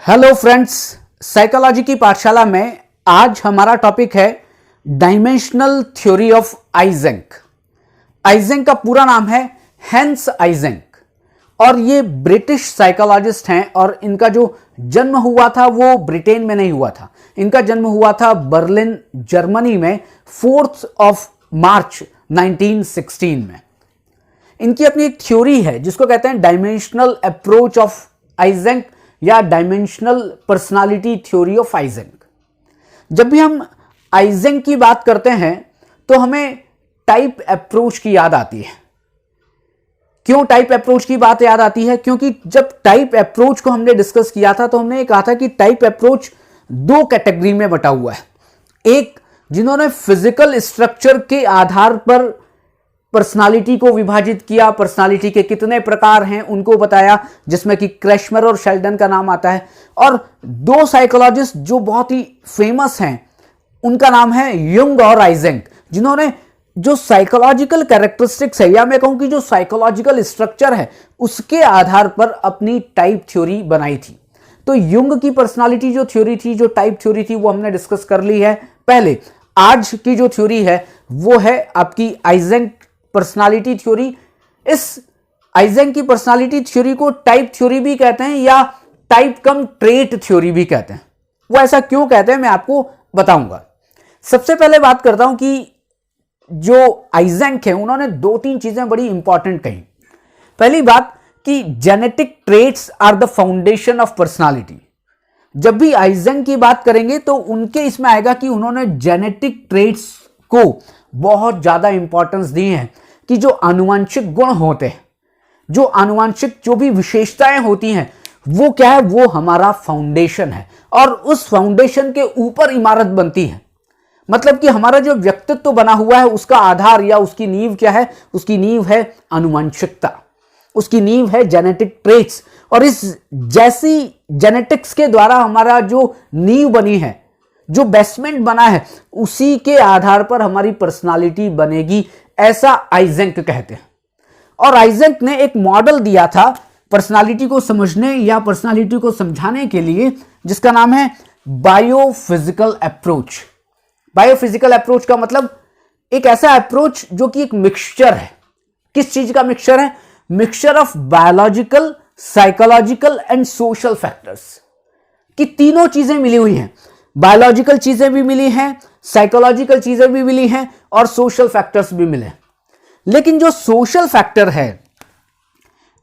Hello friends, psychology की पाठशाला में आज हमारा टॉपिक है dimensional theory of Eysenck. Eysenck का पूरा नाम है हैंस आइजेंक और ये ब्रिटिश साइकोलॉजिस्ट हैं और इनका जो जन्म हुआ था वो ब्रिटेन में नहीं हुआ था। इनका जन्म हुआ था बर्लिन जर्मनी में 4 मार्च 1916 में। इनकी अपनी एक थ्योरी है जिसको कहते हैं डायमेंशनल अप्रोच ऑफ आइजेंक या dimensional personality theory of Eysenck. जब भी हम आइजेंक की बात करते हैं तो हमें टाइप अप्रोच की याद आती है। क्यों टाइप अप्रोच की बात याद आती है? क्योंकि जब टाइप अप्रोच को हमने डिस्कस किया था तो हमने ये कहा था कि टाइप अप्रोच 2 कैटेगरी में बटा हुआ है। एक, जिन्होंने फिजिकल स्ट्रक्चर के आधार पर पर्सनालिटी को विभाजित किया, पर्सनालिटी के कितने प्रकार हैं उनको बताया, जिसमें कि क्रैशमर और शेल्डन का नाम आता है। और 2 साइकोलॉजिस्ट जो बहुत ही फेमस हैं उनका नाम है युंग और आइजेंक, जिन्होंने जो साइकोलॉजिकल कैरेक्टरिस्टिक्स है या मैं कहूं कि जो साइकोलॉजिकल स्ट्रक्चर है उसके आधार पर अपनी टाइप थ्योरी बनाई थी। तो युंग की पर्सनालिटी जो थ्योरी थी, जो टाइप थ्योरी थी, वो हमने डिस्कस कर ली है पहले। आज की जो थ्योरी है वो है आपकी आइजेंक पर्सनालिटी थ्योरी। इस आइजेंक की पर्सनालिटी थ्योरी को टाइप थ्योरी भी कहते हैं या टाइप कम ट्रेट थ्योरी भी कहते हैं। वो ऐसा क्यों कहते हैं मैं आपको बताऊंगा। सबसे पहले बात करता हूं कि जो आइजेंक है उन्होंने 2-3 चीजें बड़ी इंपॉर्टेंट कही। पहली बात कि genetic traits are the foundation of personality. जब भी आइजेंक की बात करेंगे तो उनके इसमें आएगा कि उन्होंने जेनेटिक ट्रेट्स को बहुत ज्यादा इंपॉर्टेंस दी है कि जो आनुवंशिक गुण होते हैं, जो आनुवंशिक जो भी विशेषताएं होती हैं, वो क्या है, वो हमारा फाउंडेशन है और उस फाउंडेशन के ऊपर इमारत बनती है। मतलब कि हमारा जो व्यक्तित्व बना हुआ है उसका आधार या उसकी नींव क्या है? उसकी नींव है आनुवंशिकता, उसकी नींव है जेनेटिक ट्रेट्स। और इस जैसी जेनेटिक्स के द्वारा हमारा जो नींव बनी है, जो बेसमेंट बना है, उसी के आधार पर हमारी पर्सनालिटी बनेगी, ऐसा आइजेंक कहते हैं। और आइजेंक ने एक मॉडल दिया था पर्सनालिटी को समझने या पर्सनालिटी को समझाने के लिए, जिसका नाम है बायोफिजिकल अप्रोच। बायोफिजिकल अप्रोच का मतलब एक ऐसा अप्रोच जो कि एक मिक्सचर है। किस चीज का मिक्सचर है? Mixture of biological, psychological and social factors की तीनों चीजें मिली हुई हैं। बायोलॉजिकल चीजें भी मिली हैं, साइकोलॉजिकल चीजें भी मिली हैं और सोशल फैक्टर्स भी मिले। लेकिन जो सोशल फैक्टर है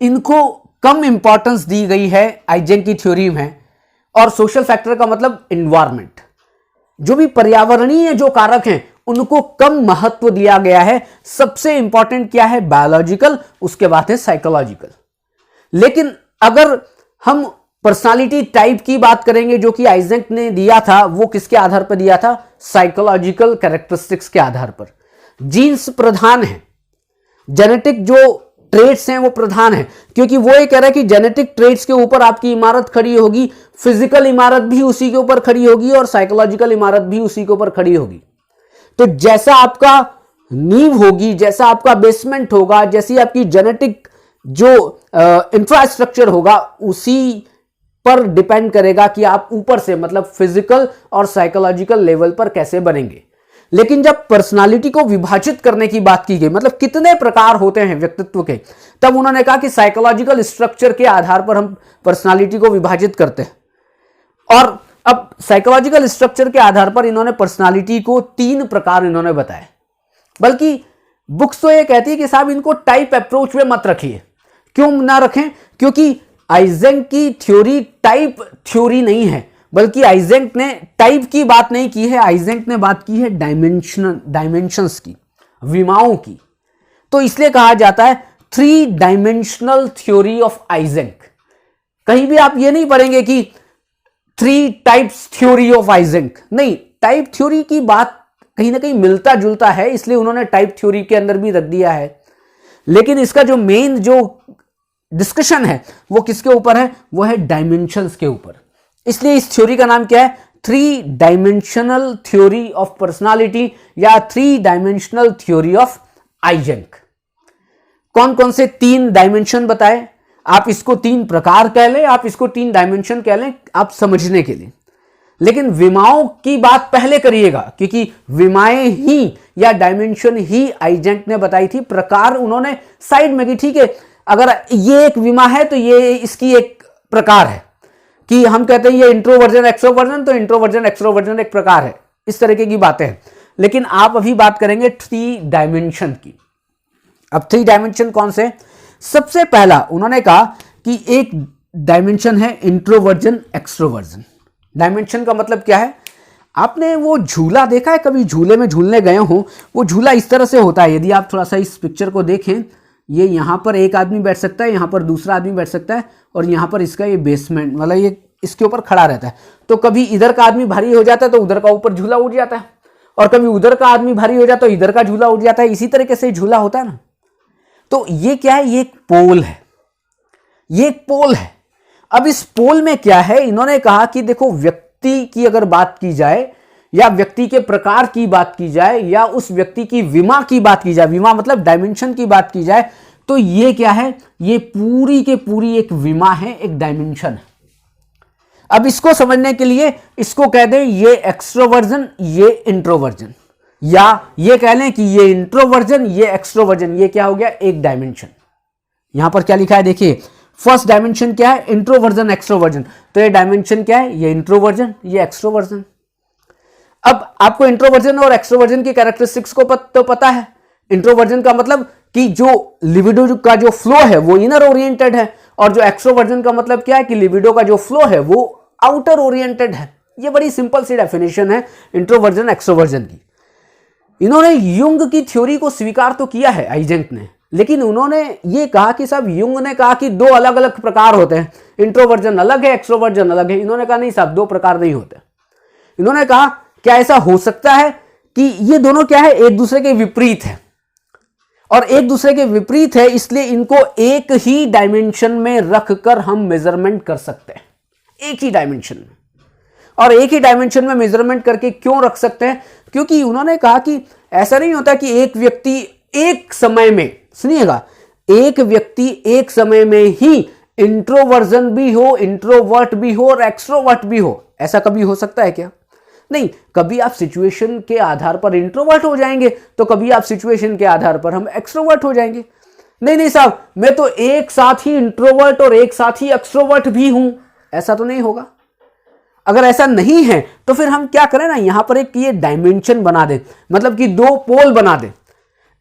इनको कम इंपॉर्टेंस दी गई है आइजेंक की थ्योरी में। और सोशल फैक्टर का मतलब एनवायरनमेंट, जो भी पर्यावरणीय जो कारक हैं उनको कम महत्व दिया गया है। सबसे इंपॉर्टेंट क्या है? बायोलॉजिकल, उसके बाद है साइकोलॉजिकल। लेकिन अगर हम पर्सनालिटी टाइप की बात करेंगे जो कि आइजेंक ने दिया था, वो किसके आधार पर दिया था? साइकोलॉजिकल कैरेक्टरिस्टिक्स के आधार पर। जीन्स प्रधान है, जेनेटिक जो ट्रेट्स हैं वो प्रधान है, क्योंकि वो ये कह रहा है कि जेनेटिक ट्रेट्स के ऊपर आपकी इमारत खड़ी होगी, फिजिकल इमारत भी उसी के ऊपर खड़ी होगी और साइकोलॉजिकल इमारत भी उसी के ऊपर खड़ी होगी। तो जैसा आपका नींव होगी, जैसा आपका बेसमेंट होगा, जैसी आपकी जेनेटिक जो इंफ्रास्ट्रक्चर होगा, उसी पर डिपेंड करेगा कि आप ऊपर से मतलब फिजिकल और साइकोलॉजिकल लेवल पर कैसे बनेंगे। लेकिन जब पर्सनालिटी को विभाजित करने की बात की गई, मतलब कितने प्रकार होते हैं व्यक्तित्व के, तब उन्होंने कहा कि साइकोलॉजिकल स्ट्रक्चर के आधार पर हम पर्सनालिटी को विभाजित करते हैं। और अब साइकोलॉजिकल स्ट्रक्चर के आधार पर इन्होंने पर्सनालिटी को 3 प्रकार इन्होंने बताए। बल्कि बुक्स तो ये कहती है कि साहब इनको टाइप अप्रोच में मत रखिए। क्यों ना रखें? क्योंकि आइजेंक की थ्योरी टाइप थ्योरी नहीं है, बल्कि आइजेंक ने टाइप की बात नहीं की है, आइजेंक ने बात की है डायमेंशंस की, विमाओं की। तो इसलिए कहा जाता है 3 डायमेंशनल थ्योरी ऑफ आइजेंक। कहीं भी आप ये नहीं पढ़ेंगे कि 3 टाइप्स थ्योरी ऑफ आइजेंक, नहीं, टाइप थ्योरी की बात कहीं ना कहीं मिलता जुलता है, इसलिए उन्होंने टाइप थ्योरी के अंदर भी रख दिया है। लेकिन इसका जो मेन जो डिस्कशन है वो किसके ऊपर है? वो है डायमेंशंस के ऊपर। इसलिए इस थ्योरी का नाम क्या है? 3 डायमेंशनल थ्योरी ऑफ पर्सनालिटी या 3 डायमेंशनल थ्योरी ऑफ आइजेंक। कौन कौन से 3 डायमेंशन बताए? आप इसको 3 प्रकार कह लें, आप इसको 3 डायमेंशन कह लें, आप समझने के लिए। लेकिन विमाओं की बात पहले करिएगा, क्योंकि विमाएं ही या डायमेंशन ही आइजेंक ने बताई थी, प्रकार उन्होंने साइड में की। ठीक है, अगर ये एक विमा है तो ये इसकी एक प्रकार है, कि हम कहते हैं ये इंट्रोवर्जन एक्सट्रोवर्जन, तो इंट्रोवर्जन एक्सट्रोवर्जन एक प्रकार है, इस तरीके की बातें हैं। लेकिन आप अभी बात करेंगे 3 डायमेंशन की। अब 3 डायमेंशन कौन से? सबसे पहला उन्होंने कहा कि एक डायमेंशन है इंट्रोवर्जन एक्सट्रोवर्जन। डायमेंशन का मतलब क्या है? आपने वो झूला देखा है कभी? झूले में झूलने गए हो, वो झूला इस तरह से होता है। यदि आप थोड़ा सा इस पिक्चर को देखें, ये यहां पर एक आदमी बैठ सकता है, यहां पर दूसरा आदमी बैठ सकता है, और यहां पर इसका ये बेसमेंट मतलब ये इसके ऊपर खड़ा रहता है। तो कभी इधर का आदमी भारी हो जाता है तो उधर का ऊपर झूला उठ जाता है, और कभी उधर का आदमी भारी हो जाता है तो इधर का झूला उठ जाता है। इसी तरीके से झूला होता है ना। तो ये क्या है? ये एक पोल है, ये एक पोल है। अब इस पोल में क्या है? इन्होंने कहा कि देखो, व्यक्ति की अगर बात की जाए, या व्यक्ति के प्रकार की बात की जाए, या उस व्यक्ति की विमा की बात की जाए, विमा मतलब डायमेंशन की बात की जाए, तो ये क्या है? ये पूरी के पूरी एक विमा है, एक डायमेंशन है। अब इसको समझने के लिए इसको कह दें ये एक्सट्रोवर्जन, ये इंट्रोवर्जन, या ये कह लें कि ये इंट्रोवर्जन, ये एक्सट्रोवर्जन। ये क्या हो गया? एक डायमेंशन। यहां पर क्या लिखा है देखिए, फर्स्ट डायमेंशन क्या है? Introversion extroversion. तो ये डायमेंशन क्या है? ये इंट्रोवर्जन, ये एक्सट्रोवर्जन। अब आपको इंट्रोवर्जन और एक्सट्रोवर्जन की कैरेक्टरिस्टिक्स को तो पता है। इंट्रोवर्जन का मतलब कि जो लिबिडो का जो फ्लो है वो इनर ओरिएंटेड है, और जो एक्सट्रोवर्जन का मतलब क्या है कि लिबिडो का जो फ्लो है वो आउटर ओरिएंटेड है। ये बड़ी सिंपल सी डेफिनेशन है इंट्रोवर्जन एक्सट्रोवर्जन की। इन्होंने युंग की थ्योरी को स्वीकार तो किया है आइजेंक ने, लेकिन उन्होंने ये कहा कि साहब, युंग ने कहा कि 2 अलग अलग प्रकार होते हैं, इंट्रोवर्जन अलग है, एक्सट्रोवर्जन अलग है। इन्होंने कहा नहीं साहब, 2 प्रकार नहीं होते। इन्होंने कहा क्या ऐसा हो सकता है कि ये दोनों क्या है? एक दूसरे के विपरीत है, और एक दूसरे के विपरीत है, इसलिए इनको एक ही डायमेंशन में रखकर हम मेजरमेंट कर सकते हैं, एक ही डायमेंशन में। और एक ही डायमेंशन में मेजरमेंट करके क्यों रख सकते हैं? क्योंकि उन्होंने कहा कि ऐसा नहीं होता कि एक व्यक्ति एक समय में, सुनिएगा, एक व्यक्ति एक समय में ही इंट्रोवर्जन भी हो, इंट्रोवर्ट भी हो और एक्सट्रोवर्ट भी हो। ऐसा कभी हो सकता है क्या? नहीं। कभी आप सिचुएशन के आधार पर इंट्रोवर्ट हो जाएंगे, तो कभी आप सिचुएशन के आधार पर हम एक्सट्रोवर्ट हो जाएंगे। नहीं नहीं साहब, मैं तो एक साथ ही इंट्रोवर्ट और एक साथ ही एक्सट्रोवर्ट भी हूं, ऐसा तो नहीं होगा। अगर ऐसा नहीं है तो फिर हम क्या करें ना, यहां पर एक ये डायमेंशन बना दें, मतलब कि 2 पोल बना दें।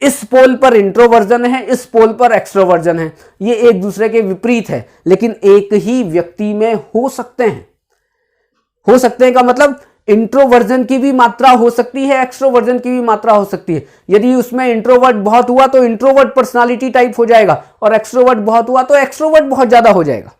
इस पोल पर इंट्रोवर्जन है, इस पोल पर एक्सट्रोवर्जन है। ये एक दूसरे के विपरीत है, लेकिन एक ही व्यक्ति में हो सकते हैं। हो सकते हैं का मतलब इंट्रोवर्जन की भी मात्रा हो सकती है, एक्सट्रोवर्जन की भी मात्रा हो सकती है। यदि उसमें इंट्रोवर्ट बहुत हुआ तो इंट्रोवर्ट पर्सनालिटी टाइप हो जाएगा, और एक्सट्रोवर्ट बहुत हुआ तो एक्सट्रोवर्ट बहुत ज्यादा हो जाएगा।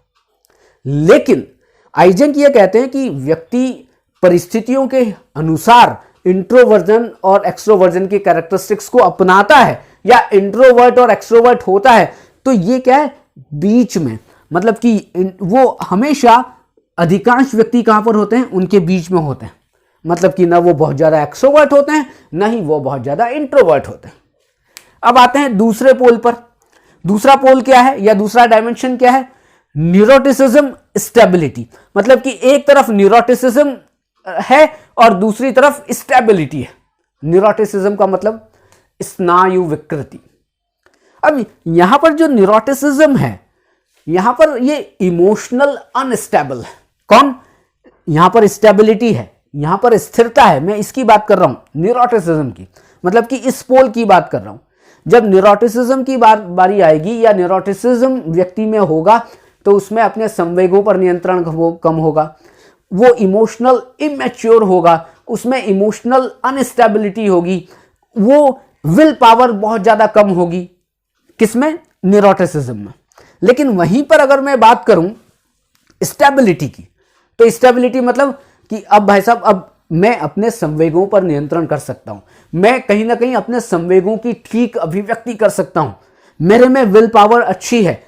लेकिन आइजेंक ये कहते हैं कि व्यक्ति परिस्थितियों के अनुसार इंट्रोवर्जन और एक्सट्रोवर्जन की कैरेक्टरिस्टिक्स को अपनाता है, या इंट्रोवर्ट और एक्सट्रोवर्ट होता है, तो ये क्या है? बीच में, मतलब कि वो हमेशा, अधिकांश व्यक्ति कहां पर होते हैं? उनके बीच में होते हैं। मतलब कि ना वो बहुत ज्यादा एक्सट्रोवर्ट होते हैं, ना ही वो बहुत ज्यादा इंट्रोवर्ट होते हैं। अब आते हैं दूसरे पोल पर। दूसरा पोल क्या है, या दूसरा डायमेंशन क्या है? Neuroticism stability. मतलब कि एक तरफ न्यूरोटिसिज्म है और दूसरी तरफ स्टेबिलिटी है। न्यूरोटिसिज्म का मतलब स्नायु विकृति। अब यहां पर जो न्यूरोटिसिज्म है, यहां पर ये इमोशनल अनस्टेबल है। कौन? यहां पर स्टेबिलिटी है, यहां पर स्थिरता है। मैं इसकी बात कर रहा हूं, न्यूरोटिसिज्म की, मतलब कि इस पोल की बात कर रहा हूं। जब न्यूरोटिसिज्म की बारी आएगी, या न्यूरोटिसिज्म व्यक्ति में होगा, तो उसमें अपने संवेगों पर नियंत्रण कम होगा, वो इमोशनल इमैच्योर होगा, उसमें इमोशनल अनस्टेबिलिटी होगी, वो विल पावर बहुत ज्यादा कम होगी। किसमें? न्यूरोटिसिज्म में। लेकिन वहीं पर अगर मैं बात करूं स्टेबिलिटी की, तो स्टेबिलिटी मतलब कि अब भाई साहब, अब मैं अपने संवेगों पर नियंत्रण कर सकता हूं, मैं कहीं ना कहीं अपने संवेगों की ठीक अभिव्यक्ति कर सकता हूं, मेरे में विल पावर अच्छी है।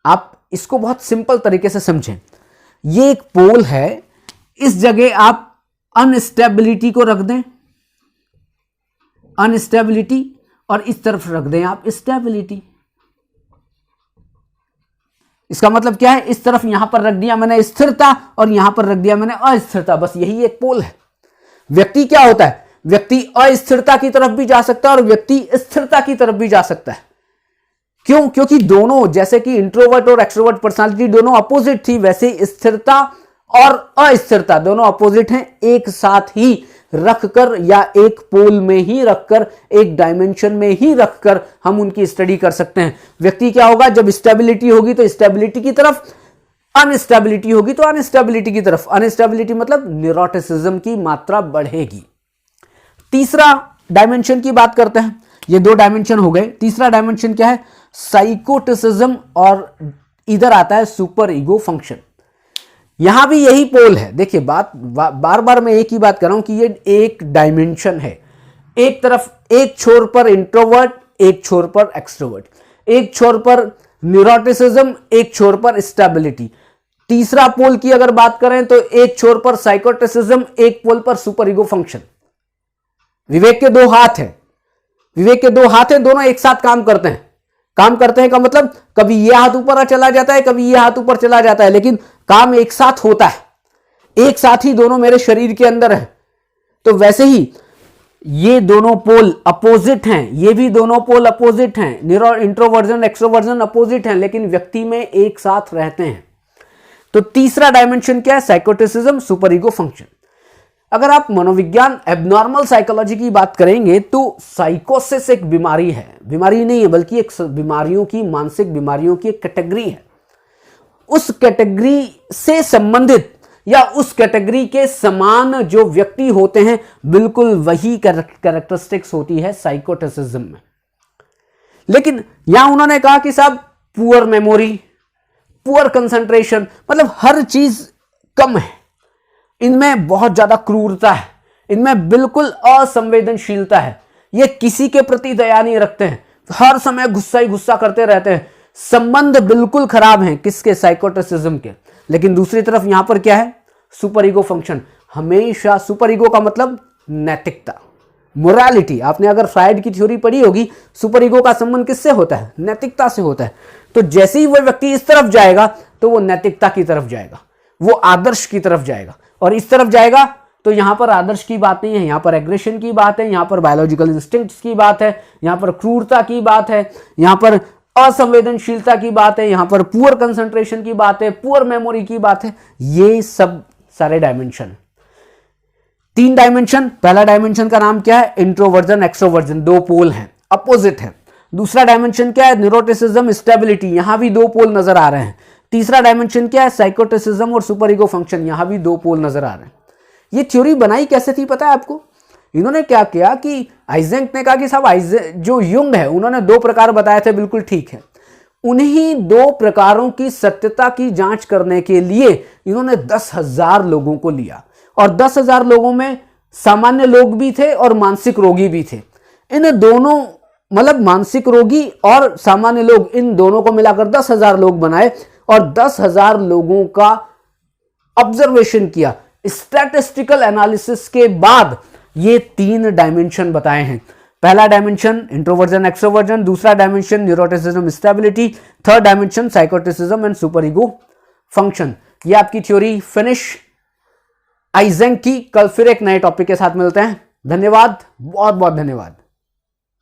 आप इसको बहुत सिंपल तरीके से समझें। ये एक पोल है, इस जगह आप अनस्टेबिलिटी को रख दें, अनस्टेबिलिटी, और इस तरफ रख दें आप स्टेबिलिटी। इसका मतलब क्या है, इस तरफ यहां पर रख दिया मैंने स्थिरता और यहां पर रख दिया मैंने अस्थिरता, बस यही एक पोल है। व्यक्ति क्या होता है, व्यक्ति अस्थिरता की तरफ भी जा सकता है और व्यक्ति स्थिरता की तरफ भी जा सकता है। क्यों? क्योंकि दोनों, जैसे कि इंट्रोवर्ट और एक्सट्रोवर्ट पर्सनालिटी दोनों अपोजिट थी, वैसे स्थिरता और अस्थिरता दोनों अपोजिट हैं। एक साथ ही रखकर या एक पोल में ही रखकर, एक डायमेंशन में ही रखकर हम उनकी स्टडी कर सकते हैं। व्यक्ति क्या होगा, जब स्टेबिलिटी होगी तो स्टेबिलिटी की तरफ, अनस्टेबिलिटी होगी तो अनस्टेबिलिटी की तरफ। अनस्टेबिलिटी मतलब न्यूरोटिसिज्म की मात्रा बढ़ेगी। तीसरा डायमेंशन की बात करते हैं। ये दो डायमेंशन हो गए, तीसरा डायमेंशन क्या है, साइकोटिसिज्म, और इधर आता है सुपर ईगो फंक्शन। यहां भी यही पोल है। देखिए बार बार मैं एक ही बात कर रहा हूं कि ये एक डायमेंशन है। एक तरफ, एक छोर पर इंट्रोवर्ट, एक छोर पर एक्सट्रोवर्ट, एक छोर पर न्यूरोटिसिज्म, एक छोर पर स्टेबिलिटी। तीसरा पोल की अगर बात करें तो एक छोर पर साइकोटिसिज्म, एक पोल पर सुपर ईगो फंक्शन। विवेक के दो हाथ हैं, विवेक के दो हाथ हैं, दोनों एक साथ काम करते हैं। काम करते हैं का मतलब कभी ये हाथ ऊपर चला जाता है, कभी ये हाथ ऊपर चला जाता है, लेकिन काम एक साथ होता है। एक साथ ही दोनों मेरे शरीर के अंदर है। तो वैसे ही ये दोनों पोल अपोजिट हैं, ये भी दोनों पोल अपोजिट हैं। इंट्रोवर्जन एक्सट्रोवर्जन अपोजिट हैं, लेकिन व्यक्ति में एक साथ रहते हैं। तो तीसरा डायमेंशन क्या है, साइकोटिसिज्म, सुपर ईगो फंक्शन। अगर आप मनोविज्ञान एबनॉर्मल साइकोलॉजी की बात करेंगे तो साइकोसिस एक बीमारी है, बीमारी नहीं है बल्कि एक बीमारियों की, मानसिक बीमारियों की एक कैटेगरी है। उस कैटेगरी से संबंधित या उस कैटेगरी के समान जो व्यक्ति होते हैं, बिल्कुल वही कैरेक्टरिस्टिक्स होती है साइकोटिसिज्म में। लेकिन यहां उन्होंने कहा कि साहब पुअर मेमोरी, पुअर कंसंट्रेशन, मतलब हर चीज कम है, इनमें बहुत ज्यादा क्रूरता है, इनमें बिल्कुल असंवेदनशीलता है, ये किसी के प्रति दया नहीं रखते हैं, हर समय गुस्सा ही गुस्सा करते रहते हैं, संबंध बिल्कुल खराब हैं किसके, साइकोटिसिज्म के। लेकिन दूसरी तरफ यहां पर क्या है, सुपर ईगो फंक्शन। हमेशा सुपर ईगो का मतलब नैतिकता, मोरालिटी। आपने अगर फ्राइड की थ्योरी पढ़ी होगी, सुपर ईगो का संबंध किससे होता है, नैतिकता से होता है। तो जैसे ही वह व्यक्ति इस तरफ जाएगा तो वो नैतिकता की तरफ जाएगा, वो आदर्श की तरफ जाएगा, और इस तरफ जाएगा तो यहां पर आदर्श की बात नहीं है, यहां पर एग्रेशन की बात है, यहां पर बायोलॉजिकल इंस्टिंक्ट्स की बात है, यहां पर क्रूरता की बात है, यहां पर असंवेदनशीलता की बात है, यहां पर पुअर कंसंट्रेशन की बात है, पुअर मेमोरी की बात है। ये सब सारे डायमेंशन, तीन डायमेंशन। पहला डायमेंशन का नाम क्या है, इंट्रोवर्जन एक्सट्रोवर्जन, दो पोल हैं, अपोजिट है। दूसरा डायमेंशन क्या है, न्यूरोटिसिज्म स्टेबिलिटी, यहां भी दो पोल नजर आ रहे हैं। तीसरा डायमेंशन क्या है, साइकोटिसिज्म और सुपर ईगो फंक्शन, यहां भी दो पोल नजर आ रहे हैं। ये थ्योरी बनाई कैसे थी पता है आपको? इन्होंने क्या किया कि आइजेंक ने कहा कि साहब जो युंग है उन्होंने दो प्रकार बताए थे, बिल्कुल ठीक है। उन्हीं दो प्रकारों की सत्यता की जांच करने के लिए इन्होंने 10,000 लोगों को लिया, और 10,000 लोगों में सामान्य लोग भी थे और मानसिक रोगी भी थे। इन दोनों, मतलब मानसिक रोगी और सामान्य लोग, इन दोनों को मिलाकर 10,000 लोग बनाए और 10,000 लोगों का ऑब्जर्वेशन किया। स्टैटिस्टिकल एनालिसिस के बाद ये तीन डायमेंशन बताए हैं। पहला डायमेंशन इंट्रोवर्जन एक्सट्रोवर्जन, दूसरा dimension neuroticism stability, third dimension साइकोटिसिज्म and super ego function. ये आपकी थ्योरी फिनिश आइजेंक की। कल फिर एक नए टॉपिक के साथ मिलते हैं। धन्यवाद, बहुत बहुत धन्यवाद।